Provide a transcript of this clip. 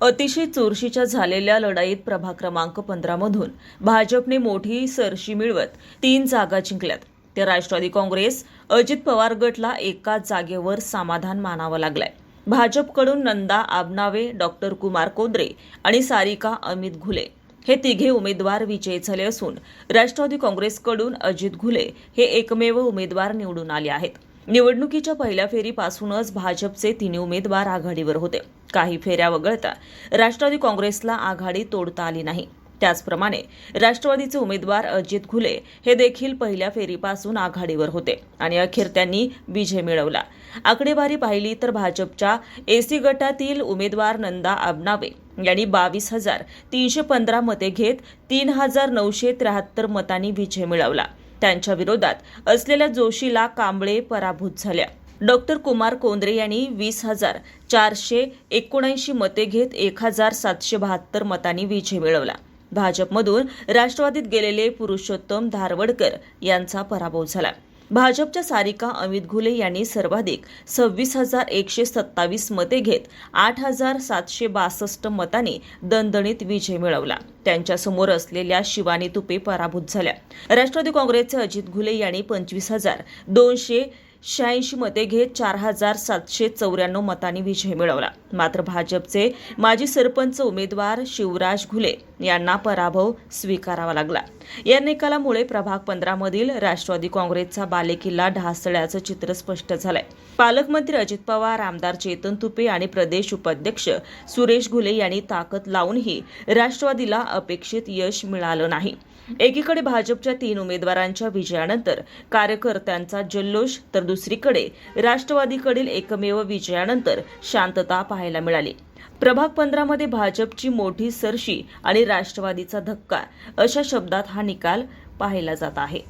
अतिशय चुरशीच्या झालेल्या लढाईत प्रभाग क्रमांक 15 मधून भाजपने मोठी सरशी मिळवत 3 जागा जिंकल्यात. तर राष्ट्रवादी काँग्रेस अजित पवार गटला एकाच जागेवर समाधान मानावं लागलंय. भाजपकडून नंदा आबनावे, डॉक्टर कुमार कोंद्रे आणि सारिका अमित घुले हे तिघे उमेदवार विजयी झाले असून राष्ट्रवादी काँग्रेसकडून अजित घुले हे एकमेव उमेदवार निवडून आले आहेत. निवडणुकीच्या पहिल्या फेरीपासूनच भाजपचे 3 उमेदवार आघाडीवर होते. काही फेऱ्या वगळता राष्ट्रवादी काँग्रेसला आघाडी तोडता आली नाही. त्याचप्रमाणे राष्ट्रवादीचे उमेदवार अजित घुले हे देखील पहिल्या फेरीपासून आघाडीवर होते आणि अखेर त्यांनी विजय मिळवला. आकडेवारी पाहिली तर भाजपच्या एसी गटातील उमेदवार नंदा आबनावे यांनी 22,315 मते घेत 3,973 मतांनी विजय मिळवला. त्यांच्या विरोधात असलेल्या जोशीला कांबळे पराभूत झाल्या. डॉक्टर कुमार कोंद्रे यांनी 20,479 मते घेत 1,772 मतांनी विजय मिळवला. भाजपमधून राष्ट्रवादीत गेलेले पुरुषोत्तम धारवडकर यांचा पराभव झाला. भाजपच्या सारिका अमित घुले यांनी सर्वाधिक 26,127 मते घेत 8,762 मतांनी दणदणीत विजय मिळवला. त्यांच्यासमोर असलेल्या शिवानी तुपे पराभूत झाल्या. राष्ट्रवादी काँग्रेसचे अजित घुले यांनी 25,286 मते घेत 4,794 मतांनी विजय मिळवला. मात्र भाजपचे माजी सरपंच उमेदवार शिवराज घुले यांना पराभव स्वीकारावा लागला. या निकालामुळे प्रभाग 15 मधील राष्ट्रवादी काँग्रेसचा बालेकिल्ला ढासळल्याचं चित्र स्पष्ट झालंय. पालकमंत्री अजित पवार, आमदार चेतन तुपे आणि प्रदेश उपाध्यक्ष सुरेश घुले यांनी ताकद लावूनही राष्ट्रवादीला अपेक्षित यश मिळालं नाही. एकीकडे भाजपच्या 3 उमेदवारांच्या विजयानंतर कार्यकर्त्यांचा जल्लोष, तर दुसरीकडे राष्ट्रवादीकडील एकमेव विजयानंतर शांतता पाहायला मिळाली. प्रभाग 15 मध्ये भाजपची मोठी सरशी आणि राष्ट्रवादीचा धक्का अशा शब्दात हा निकाल पाहिला जात आहे.